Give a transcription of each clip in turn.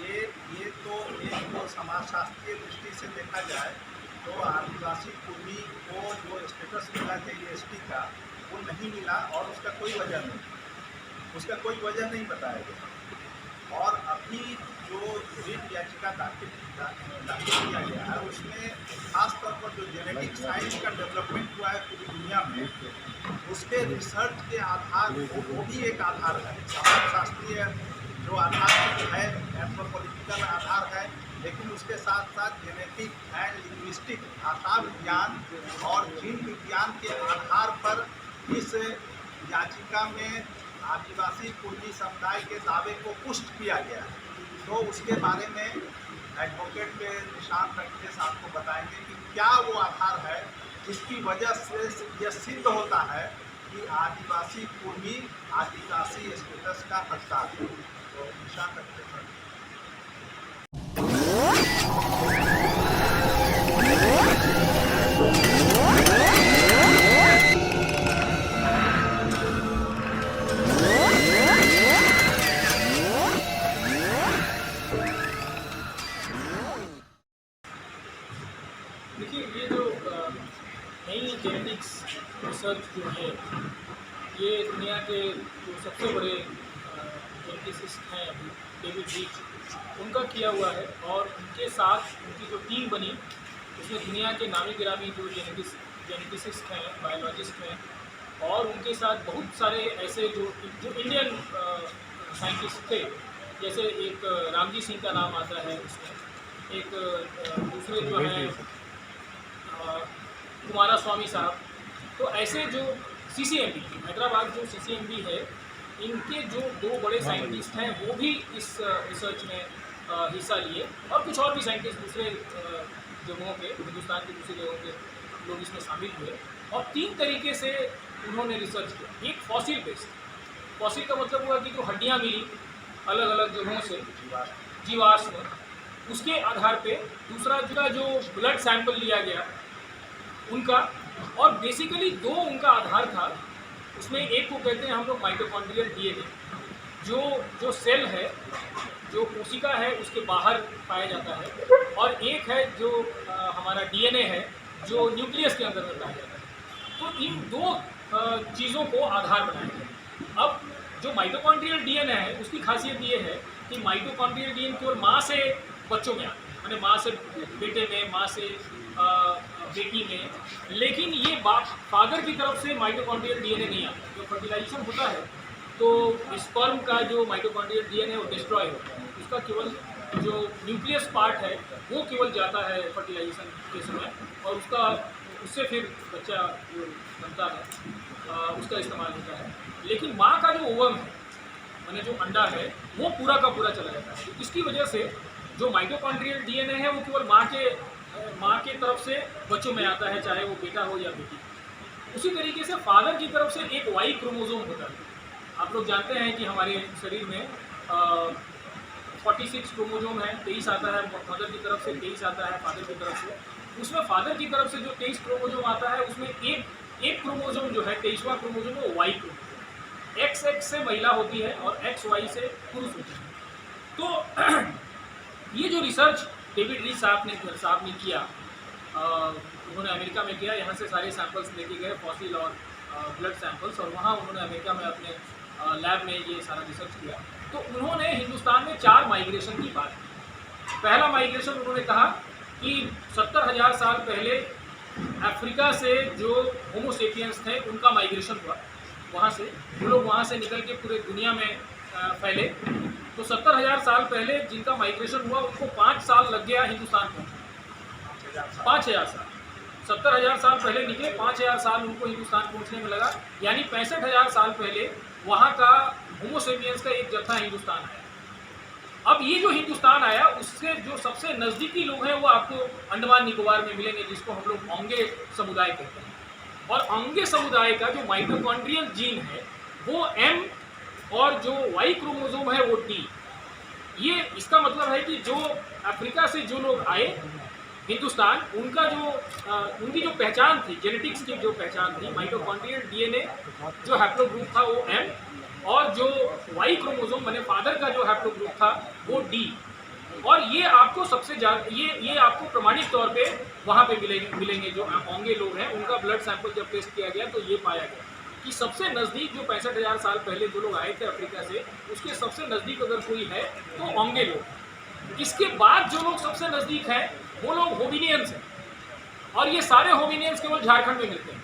एक तो समाजशास्त्रीय दृष्टि से देखा जाए तो आदिवासी कुर्मी को जो स्टेटस मिला चाहिए एसटी का वो नहीं मिला और उसका कोई वजह नहीं बताया गया। और अभी जो रिट याचिका दाखिल किया गया है उसमें खास तौर पर जो जेनेटिक साइंस का डेवलपमेंट हुआ है पूरी दुनिया में उसके रिसर्च के आधार वो भी एक आधार है। समाजशास्त्रीय जो आधार है एंथ्रोपोलॉजिकल आधार है, लेकिन उसके साथ साथ जेनेटिक एंड लिंग्विस्टिक भाषा विज्ञान और जीन विज्ञान के आधार पर इस याचिका में आदिवासी कुर्मी समुदाय के दावे को पुष्ट किया गया है। तो उसके बारे में एडवोकेट निशांत वेंकटेश आपको बताएंगे कि क्या वो आधार है जिसकी वजह से यह सिद्ध होता है कि आदिवासी कुर्मी आदिवासी स्टेटस का हकदार है। तो निशांत वेंकटेश देखिए, ये जो नई जेनेटिक्स रिसर्च जो है ये दुनिया के जो सबसे बड़े जेनेटिसिस्ट हैं अभी डेविड रीच उनका किया हुआ है और उनके साथ उनकी जो टीम बनी उसमें दुनिया के नामी गिरामी जो जेनेटिसिस्ट हैं, बायोलॉजिस्ट हैं और उनके साथ बहुत सारे ऐसे जो इंडियन साइंटिस्ट थे। जैसे एक रामजी सिंह का नाम आता है उसमें, एक दूसरे जो हैं कुमारा स्वामी साहब। तो ऐसे जो CCMB हैदराबाद जो CCMB है इनके जो दो बड़े साइंटिस्ट हैं वो भी इस रिसर्च में हिस्सा लिए और कुछ और भी साइंटिस्ट दूसरे जगहों के, हिंदुस्तान के दूसरी जगहों के लोग इसमें शामिल हुए और 3 तरीके से उन्होंने रिसर्च किया। एक फॉसिल बेस्ड, फॉसिल का मतलब हुआ कि जो हड्डियाँ मिली अलग अलग जगहों से जीवाश्म, उसके आधार पे। दूसरा जो ब्लड सैंपल लिया गया उनका, और बेसिकली 2 उनका आधार था। उसमें एक को कहते हैं हम लोग माइटोकॉन्ड्रियल DNA, जो सेल है, जो कोशिका है उसके बाहर पाया जाता है, और एक है जो हमारा DNA है जो न्यूक्लियस के अंदर में पाया जाता है। तो इन 2 चीज़ों को आधार बनाया गया। अब जो माइटोकॉन्ड्रियल DNA है उसकी खासियत ये है कि माइटोकॉन्ड्रियल DNA केवल माँ से बच्चों में आता है, यानी माँ से बेटे में, माँ से बेटी में, लेकिन ये फादर की तरफ से माइटोकॉन्ड्रियल DNA नहीं आता। जो फर्टिलाइजेशन होता है तो स्पर्म का जो माइटोकॉन्ड्रियल DNA वो डिस्ट्रॉय होता है, उसका केवल जो न्यूक्लियस पार्ट है वो केवल जाता है फर्टिलाइजेशन के समय और उससे फिर बच्चा जो बनता है उसका इस्तेमाल होता है। लेकिन माँ का जो ओवम है, माने जो अंडा है, वो पूरा का पूरा चला जाता है। इसकी वजह से जो माइटोकॉन्ड्रियल DNA है वो केवल माँ के तरफ से बच्चों में आता है, चाहे वो बेटा हो या बेटी। उसी तरीके से फादर की तरफ से एक Y क्रोमोसोम होता है। आप लोग जानते हैं कि हमारे शरीर में 46 क्रोमोसोम है, 23 आता है मदर की तरफ से, 23 आता है फादर की तरफ से। उसमें फादर की तरफ से जो 23 क्रोमोसोम आता है उसमें एक क्रोमोसोम जो है 23वां क्रोमोसोम वो Y क्रोमोसोम, XX से महिला होती है और XY से पुरुष होती है। तो ये जो रिसर्च डेविड रीच साहब ने किया, उन्होंने अमेरिका में किया। यहाँ से सारे सैंपल्स लेके गए, फॉसिल और ब्लड सैंपल्स, और वहाँ उन्होंने अमेरिका में अपने लैब में ये सारा रिसर्च किया। तो उन्होंने हिंदुस्तान में 4 माइग्रेशन की बात की। पहला माइग्रेशन उन्होंने कहा कि 70,000 साल पहले अफ्रीका से जो होमोसेपियंस थे उनका माइग्रेशन हुआ, वहाँ से वो लोग वहाँ से निकल के पूरे दुनिया में फैले। तो 70,000 साल पहले जिनका माइग्रेशन हुआ उनको 5 साल लग गया हिंदुस्तान पहुँचने। 5,000 साल, 70,000 साल पहले निकले, 5,000 साल उनको हिंदुस्तान पहुँचने में लगा, यानी 65,000 साल पहले वहाँ का होमोसेपियंस का एक जत्था हिंदुस्तान आया। अब ये जो हिंदुस्तान आया उससे जो सबसे नज़दीकी लोग हैं वो आपको अंडमान निकोबार में मिलेंगे, जिसको हम लोग ओंगे समुदाय कहते हैं। और ओंगे समुदाय का जो माइटोकॉन्ड्रियल जीन है वो M और जो Y क्रोमोसोम है वो D। ये इसका मतलब है कि जो अफ्रीका से जो लोग आए हिंदुस्तान, उनकी जो पहचान थी, जेनेटिक्स की जो पहचान थी, माइटोकॉन्ड्रियल DNA जो हैप्लोग्रुप था वो M, और जो Y क्रोमोसोम माने फादर का जो हैप्लोग्रुप था वो D। और ये आपको सबसे ज़्यादा ये आपको प्रमाणित तौर पे वहाँ पे मिलेंगे जो ओंगे लोग हैं, उनका ब्लड सैंपल जब टेस्ट किया गया तो ये पाया गया कि सबसे नज़दीक जो 65,000 साल पहले जो लोग आए थे अफ्रीका से, उसके सबसे नज़दीक अगर कोई है तो ओंगे लोग। इसके बाद जो लोग सबसे नज़दीक हैं वो लोग होमिनियंस हैं, और ये सारे होमिनियंस केवल झारखंड में मिलते हैं।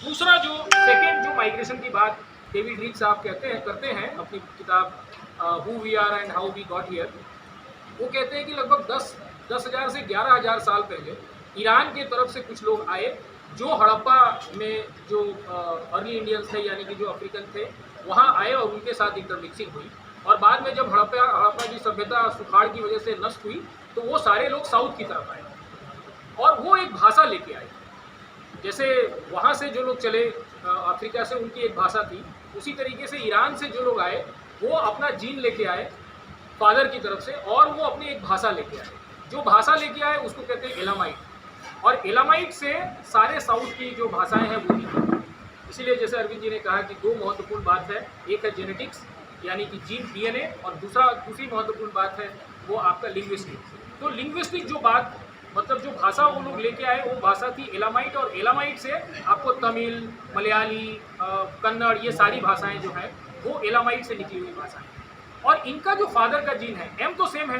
दूसरा जो सेकेंड जो माइग्रेशन की बात डेविड रीड साहब करते हैं अपनी किताब who we are and how we got here, वो कहते हैं कि लगभग 10,000 से 11,000 साल पहले ईरान के तरफ से कुछ लोग आए जो हड़प्पा में जो अर्ली इंडियंस थे यानी कि जो अफ्रीकन थे वहाँ आए और उनके साथ इंटरमिक्सिंग हुई, और बाद में जब हड़प्पा की सभ्यता सुखाड़ की वजह से नष्ट हुई तो वो सारे लोग साउथ की तरफ आए और वो एक भाषा लेके आए। जैसे वहाँ से जो लोग चले अफ्रीका से उनकी एक भाषा थी, उसी तरीके से ईरान से जो लोग आए वो अपना जीन लेके आए फादर की तरफ से और वो अपनी एक भाषा लेके आए। जो भाषा लेके आए उसको कहते हैं एलामाइट, और एलामाइट से सारे साउथ की जो भाषाएं हैं वो निकली। इसीलिए जैसे अरविंद जी ने कहा कि दो महत्वपूर्ण बात है, एक है जेनेटिक्स यानी कि जीन डीएनए, और दूसरी महत्वपूर्ण बात है वो आपका लिंग्विस्टिक। तो लिंग्विस्टिक जो बात मतलब जो भाषा वो लोग लेके आए वो भाषा थी एलामाइट, और एलामाइट से आपको तमिल, मलयाली, कन्नड़ ये सारी भाषाएं जो हैं वो एलामाइट से निकली हुई भाषाएं। और इनका जो फादर का जीन है एम तो सेम है,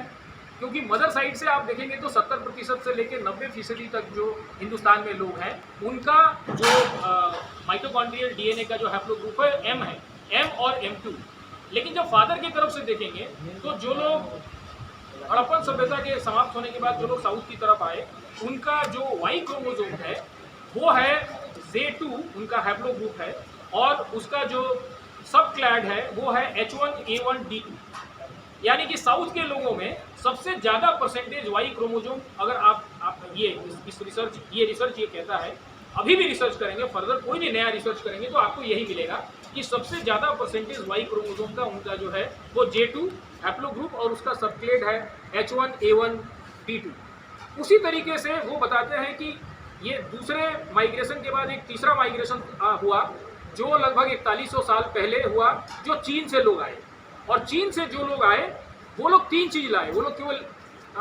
क्योंकि मदर साइड से आप देखेंगे तो 70% से लेकर 90% तक जो हिंदुस्तान में लोग हैं उनका जो माइटोकॉन्ड्रियल डीएनए का जो हैप्लोग्रुप है एम है, एम और M2। लेकिन जब फादर की तरफ से देखेंगे तो जो लोग हड़प्पन सभ्यता के समाप्त होने के बाद जो लोग साउथ की तरफ आए उनका जो वाई क्रोमोसोम है वो है J2 उनका हैप्लोग्रुप है, और उसका जो सब क्लैड है वो है H1A1D2। यानी कि साउथ के लोगों में सबसे ज़्यादा परसेंटेज वाई क्रोमोसोम, अगर आप इस रिसर्च ये कहता है, अभी भी रिसर्च करेंगे फर्दर कोई भी नया रिसर्च करेंगे तो आपको यही मिलेगा कि सबसे ज़्यादा परसेंटेज वाई क्रोमोसोम का उनका जो है वो J2 हैप्लोग्रुप और उसका सबक्लेड है H1A1D2। उसी तरीके से वो बताते हैं कि ये दूसरे माइग्रेशन के बाद एक तीसरा माइग्रेशन हुआ जो लगभग 4100 साल पहले हुआ, जो चीन से लोग आए। और चीन से जो लोग आए वो लोग 3 चीज़ लाए। वो लोग केवल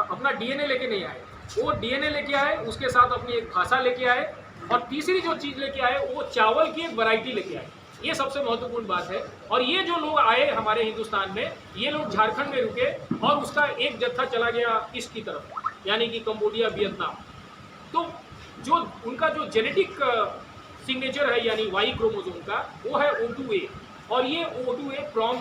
अपना डीएनए लेके नहीं आए, वो डीएनए लेके आए, उसके साथ अपनी एक भाषा लेके आए, और तीसरी जो चीज़ लेके आए वो चावल की एक वैरायटी लेके आए। ये सबसे महत्वपूर्ण बात है। और ये जो लोग आए हमारे हिंदुस्तान में, ये लोग झारखंड में रुके और उसका एक जत्था चला गया ईस्ट की तरफ यानी कि कंबोडिया, वियतनाम। तो जो उनका जो जेनेटिक सिग्नेचर है यानी वाई क्रोमोसोम का वो है O2A, और ये O2A फ्रॉम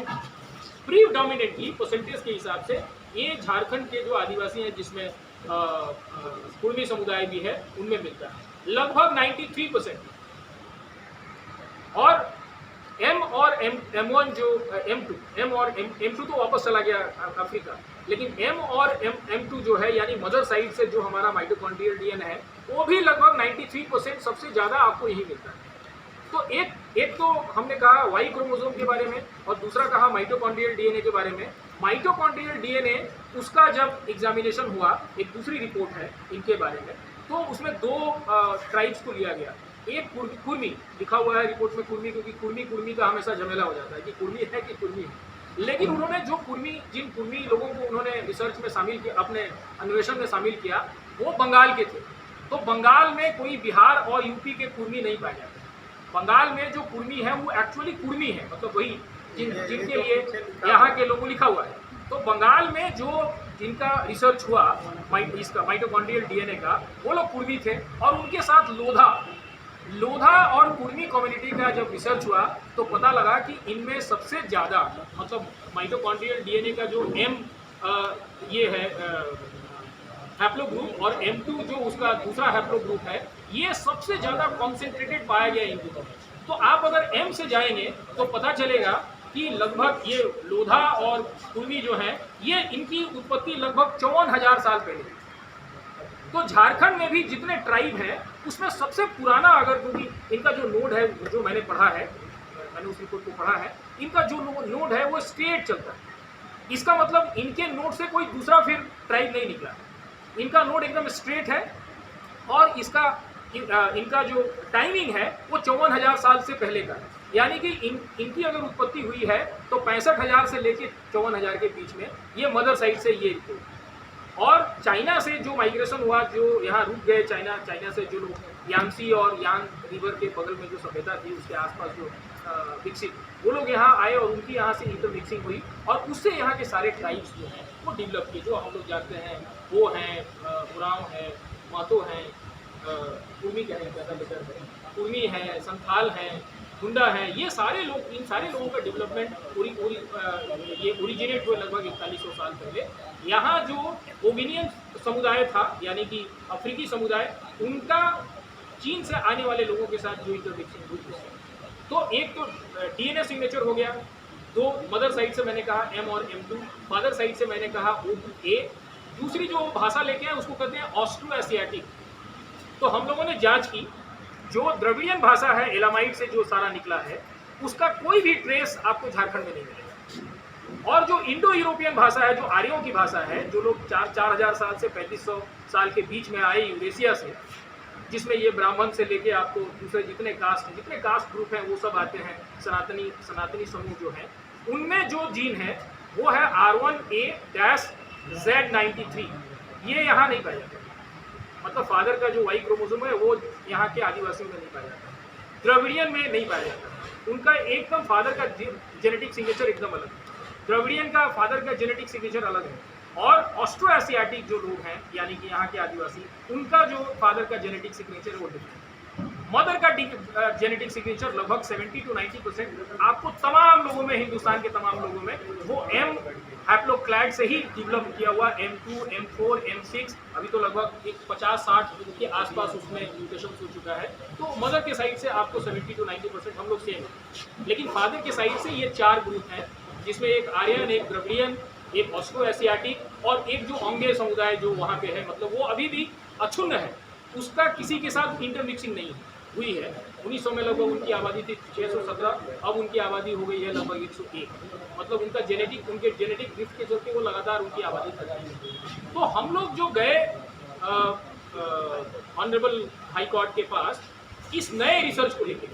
प्रीडोमिनेंटली परसेंटेज के हिसाब से ये झारखंड के जो आदिवासी हैं जिसमें कुर्मी समुदाय भी है उनमें मिलता है लगभग 93%। और M और M1 जो M2 तो वापस चला गया अफ्रीका, लेकिन M और M2 जो है यानी मदर साइड से जो हमारा माइटोकॉन्ड्रियल डीएनए है वो भी लगभग 93% सबसे ज़्यादा आपको यही मिलता है। तो एक तो हमने कहा वाई क्रोमोसोम के बारे में और दूसरा कहा माइटोकॉन्ड्रियल डीएनए के बारे में। माइटोकॉन्ड्रियल डीएनए उसका जब एग्जामिनेशन हुआ, एक दूसरी रिपोर्ट है इनके बारे में, तो उसमें 2 ट्राइब्स को लिया गया। एक कुर्मी लिखा हुआ है रिपोर्ट में, कुर्मी, क्योंकि कुर्मी का हमेशा झमेला हो जाता है कि कुर्मी है कि कुर्मी है। लेकिन उन्होंने जिन कुर्मी लोगों को उन्होंने रिसर्च में शामिल किया, अपने अन्वेषण में शामिल किया, वो बंगाल के थे। तो बंगाल में कोई बिहार और यूपी के कुर्मी नहीं पाए जाते। बंगाल में जो कुर्मी है वो एक्चुअली कुर्मी है, मतलब वही जिनके लिए यहाँ के लोगों लिखा हुआ है। तो बंगाल में जो जिनका रिसर्च हुआ इसका माइटोकॉन्ड्रियल डीएनए का, वो लोग कुर्मी थे, और उनके साथ लोधा और कुर्मी कम्युनिटी का जब रिसर्च हुआ तो पता लगा कि इनमें सबसे ज़्यादा मतलब माइटोकॉन्ड्रियल डीएनए का जो ये है हैप्लोग्रुप और M2 जो उसका दूसरा हैप्लोग्रुप है, ये सबसे ज़्यादा कॉन्सेंट्रेटेड पाया गया इन दोनों में। तो आप अगर M से जाएंगे तो पता चलेगा कि लगभग ये लोधा और कुर्मी जो हैं ये इनकी उत्पत्ति लगभग 54,000 साल पहले है। तो झारखंड में भी जितने ट्राइब हैं उसमें सबसे पुराना, अगर क्योंकि इनका जो नोड है जो मैंने पढ़ा है, मैंने उस रिपोर्ट को पढ़ा है, इनका जो नोड है वो स्ट्रेट चलता है। इसका मतलब इनके नोड से कोई दूसरा फिर ट्राइब नहीं निकला, इनका नोड एकदम स्ट्रेट है। और इनका जो टाइमिंग है वो 54,000 साल से पहले का है। यानी कि इनकी अगर उत्पत्ति हुई है तो 65,000 से लेकर 54,000 के बीच में, ये मदर साइड से ये रिपोर्ट। और चाइना से जो माइग्रेशन हुआ, जो यहाँ रुक गए, चाइना से जो लोग यांगसी और यांग रिवर के बगल में जो सभ्यता थी उसके आसपास जो विकसित, वो लोग यहाँ आए और उनकी यहाँ से इंटर मिक्सिंग हुई और उससे यहाँ के सारे ट्राइब्स जो हैं वो डेवलप किए, जो हम लोग जानते हैं। वो हैं उरांव है, मातो हैं, कुर्मी क्या है, ज़्यादा बेटर है, कुर्मी है, संथाल है, हुंडा है। ये सारे लोग, इन सारे लोगों का डेवलपमेंट ये ओरिजिनेट हुए लगभग 4100 साल पहले। यहाँ जो ओगिनियन समुदाय था, यानी कि अफ्रीकी समुदाय, उनका चीन से आने वाले लोगों के साथ जो इंटरमिक्सिंग हुई उससे। तो एक तो डीएनए सिग्नेचर हो गया, दो मदर साइड से मैंने कहा M और M2, फादर साइड से मैंने कहा O2A। दूसरी जो भाषा लेके आए उसको कहते हैं ऑस्ट्रो एशियाटिक। तो हम लोगों ने जांच की, जो द्रविडियन भाषा है एलामाइट से जो सारा निकला है, उसका कोई भी ट्रेस आपको झारखंड में नहीं मिलेगा। और जो इंडो यूरोपियन भाषा है, जो आर्यों की भाषा है, जो लोग 4,000 साल से 3500 साल के बीच में आए यूरेशिया से, जिसमें ये ब्राह्मण से लेके आपको दूसरे जितने कास्ट ग्रुप हैं वो सब आते हैं, सनातनी समूह जो है, उनमें जो जीन है वो है R1A-Z93। ये यहाँ नहीं पाया जाता, मतलब फादर का जो वाई क्रोमोसोम है वो यहाँ के आदिवासियों में नहीं पाया जाता, द्रविडियन में नहीं पाया जाता। उनका एकदम फादर का जेनेटिक सिग्नेचर एकदम अलग है, द्रविडियन का फादर का जेनेटिक सिग्नेचर अलग है। और ऑस्ट्रो एशियाटिक जो लोग हैं, यानी कि यहाँ के आदिवासी, उनका जो फादर का जेनेटिक सिग्नेचर है वो डिफरेंट। मदर का जेनेटिक सिग्नेचर लगभग 70 to 90% आपको तमाम लोगों में, हिंदुस्तान के तमाम लोगों में, वो M हैप्लोक्लैड से ही डेवलप किया हुआ, M2, M4, M6, अभी तो लगभग 50-60 के आसपास उसमें म्यूटेशन हो चुका है। तो मदर के साइड से आपको 70 to 90% हम लोग सेम है, लेकिन फादर के साइड से ये 4 ग्रुप हैं, जिसमें एक आर्यन, एक द्रविडियन, एक ऑस्ट्रो एशियाटिक और एक जो ओंगे समुदाय जो वहाँ पे है, मतलब वो अभी भी अक्षुण्ण है, उसका किसी के साथ इंटरमिक्सिंग नहीं हुई है। 1900 में लगभग उनकी आबादी थी 617, अब उनकी आबादी हो गई है लगभग 101। मतलब उनके जेनेटिक ड्रिफ्ट के चलते वो लगातार उनकी आबादी बढ़ी। तो हम लोग जो गए ऑनरेबल हाई कोर्ट के पास इस नए रिसर्च को लेकर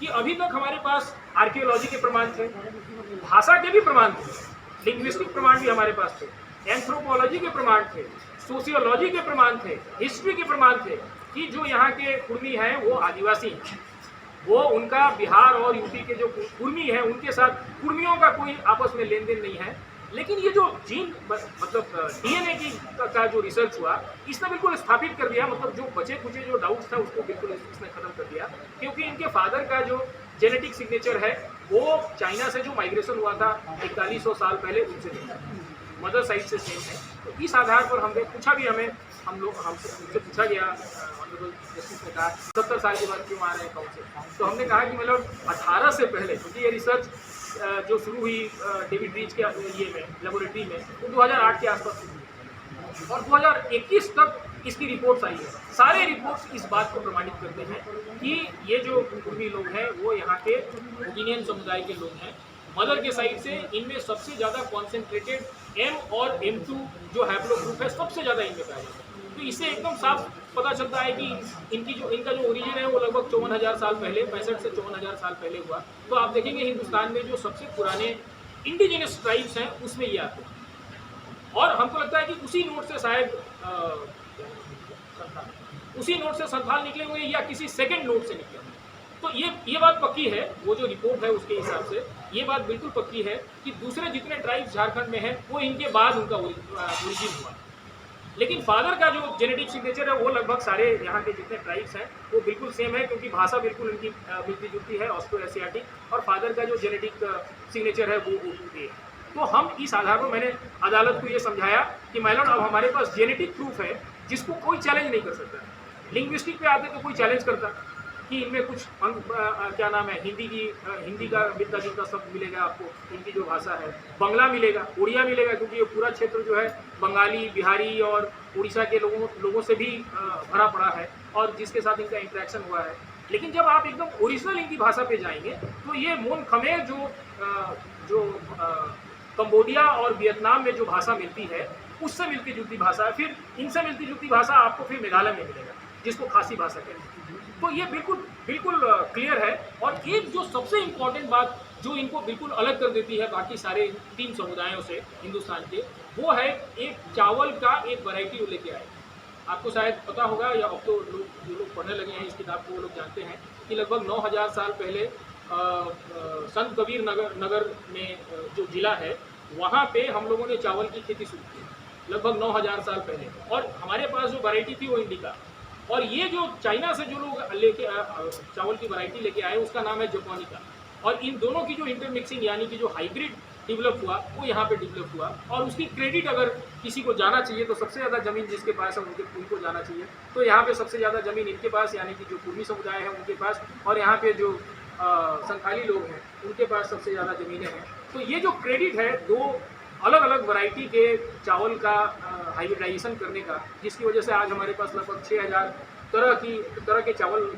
कि अभी तक हमारे पास आर्कियोलॉजी के प्रमाण थे, भाषा के भी प्रमाण थे, लिंग्विस्टिक प्रमाण भी हमारे पास थे, एंथ्रोपोलॉजी के प्रमाण थे, सोशियोलॉजी के प्रमाण थे, हिस्ट्री के प्रमाण थे कि जो यहाँ के कुर्मी हैं वो आदिवासी हैं, वो उनका बिहार और यूपी के जो कुर्मी हैं उनके साथ कुर्मियों का कोई आपस में लेन देन नहीं है। लेकिन ये जो जीन मतलब डीएनए का जो रिसर्च हुआ, इसने बिल्कुल स्थापित कर दिया, मतलब जो बचे कुचे जो डाउट्स था उसको बिल्कुल इसने खत्म कर दिया, क्योंकि इनके फादर का जो जेनेटिक सिग्नेचर है वो चाइना से जो माइग्रेशन हुआ था 4100 साल पहले उनसे मिला, मदर साइड से सेम है। तो इस आधार पर हमने पूछा भी, हमसे पूछा गया, ऑनरेबल जस्टिस ने कहा 70 साल के बाद क्यों आ रहे हैं, कौन से। तो हमने कहा कि मतलब 18 से पहले, क्योंकि ये रिसर्च जो शुरू हुई डेविड रीच के ये में लेबोरेटरी में, तो 2008 के आसपास शुरू हुई और 2021 तक इसकी रिपोर्ट्स आई है। सारे रिपोर्ट्स इस बात को प्रमाणित करते हैं कि ये जो कुर्मी लोग हैं वो यहाँ के ओगिनियन समुदाय के लोग हैं। मदर के साइड से इनमें सबसे ज़्यादा कॉन्सेंट्रेटेड M और M2 जो हैप्लो ग्रुप है सबसे ज़्यादा इनमें पाया जाता है। तो इससे एकदम साफ पता चलता है कि इनका जो ओरिजिन है वो लगभग 54,000 साल पहले, 65 से 54,000 साल पहले हुआ। तो आप देखेंगे हिंदुस्तान में जो सबसे पुराने इंडिजिनस ट्राइब्स हैं उसमें ये आते हैं। और हमको लगता है कि उसी नोट से शायद संथाल निकले हुए या किसी सेकेंड नोट से निकले हुए। तो ये बात पक्की है, वो जो रिपोर्ट है उसके हिसाब से ये बात बिल्कुल पक्की है कि दूसरे जितने ट्राइब्स झारखंड में हैं वो इनके बाद उनका ओरिजिन हुआ। लेकिन फादर का जो जेनेटिक सिग्नेचर है वो लगभग सारे यहाँ के जितने ट्राइब्स हैं वो बिल्कुल सेम है, क्योंकि भाषा बिल्कुल इनकी मिलती जुलती है, ऑस्ट्रो एशियाटिक, और फादर का जो जेनेटिक सिग्नेचर है वो O2A। तो हम इस आधार पर मैंने अदालत को ये समझाया कि माय लॉर्ड अब हमारे पास जेनेटिक प्रूफ है जिसको कोई चैलेंज नहीं कर सकता। लिंग्विस्टिक पे आते तो कोई चैलेंज करता कि इनमें कुछ क्या नाम है, हिंदी का मिलता जुलता शब्द मिलेगा आपको, इनकी जो भाषा है, बंगला मिलेगा, उड़िया मिलेगा, क्योंकि ये पूरा क्षेत्र जो है बंगाली, बिहारी और उड़ीसा के लोगों से भी भरा पड़ा है और जिसके साथ इनका इंटरेक्शन हुआ है। लेकिन जब आप एकदम ओरिजिनल इनकी भाषा पे जाएंगे तो ये मोन खमेर जो कंबोडिया और वियतनाम में जो भाषा मिलती है उससे मिलती जुलती भाषा है। फिर इनसे मिलती जुलती भाषा आपको फिर मेघालय में मिलेगा, जिसको खासी भाषा कहते हैं। तो ये बिल्कुल क्लियर है। और एक जो सबसे इम्पोर्टेंट बात जो इनको बिल्कुल अलग कर देती है बाकी सारे 3 समुदायों से हिंदुस्तान के, वो है एक चावल का एक वैरायटी वो लेके आए। आपको शायद पता होगा या अब तो लोग जो लोग पढ़ने लगे हैं इस किताब को वो लोग जानते हैं कि लगभग 9000 साल पहले संत कबीर नगर में जो ज़िला है वहाँ पे हम लोगों ने चावल की खेती शुरू की लगभग 9000 साल पहले। और हमारे पास जो वैरायटी थी वो इंडिका। और ये जो चाइना से जो लोग लेके चावल की वैरायटी लेके आए उसका नाम है जपोनिका। और इन दोनों की जो इंटरमिक्सिंग यानी कि जो हाइब्रिड डेवलप हुआ वो यहाँ पे डेवलप हुआ। और उसकी क्रेडिट अगर किसी को जाना चाहिए तो सबसे ज़्यादा ज़मीन जिसके पास है उनको जाना चाहिए। तो यहाँ पे सबसे ज़्यादा ज़मीन इनके पास यानी कि जो कुर्मी समुदाय है उनके पास, और यहाँ पे जो संथाली लोग हैं उनके पास सबसे ज़्यादा ज़मीनें हैं। तो ये जो क्रेडिट है दो अलग अलग वैरायटी के चावल का हाइब्रिडाइजेशन करने का, जिसकी वजह से आज हमारे पास लगभग 6000 तरह के चावल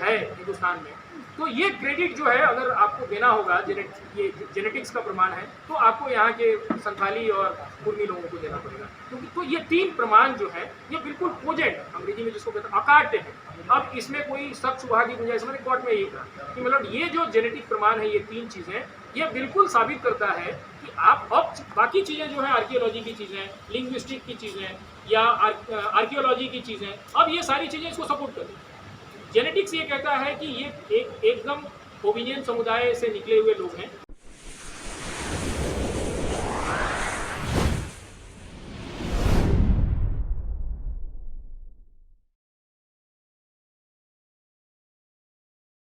है हिंदुस्तान में। तो ये क्रेडिट जो है अगर आपको देना होगा ये जेनेटिक्स का प्रमाण है तो आपको यहाँ के संथाली और कुर्मी लोगों को देना पड़ेगा। क्योंकि तो ये 3 प्रमाण जो है ये बिल्कुल कोजेंट अंग्रेजी में जिसको कहते हैं अकाट्य है। अब इसमें कोई शक शुबा की गुंजाइश मैंने कोर्ट में यही कहा कि मतलब ये जो जेनेटिक प्रमाण है ये 3 चीज़ें ये बिल्कुल साबित करता है कि आप अब बाकी चीज़ें जो है आर्कियोलॉजी की चीज़ें, लिंग्विस्टिक की चीज़ें या आर्कियोलॉजी की चीज़ें, अब ये सारी चीज़ें इसको सपोर्ट करें। जेनेटिक्स ये कहता है कि ये एकदम होमिनियन समुदाय से निकले हुए लोग हैं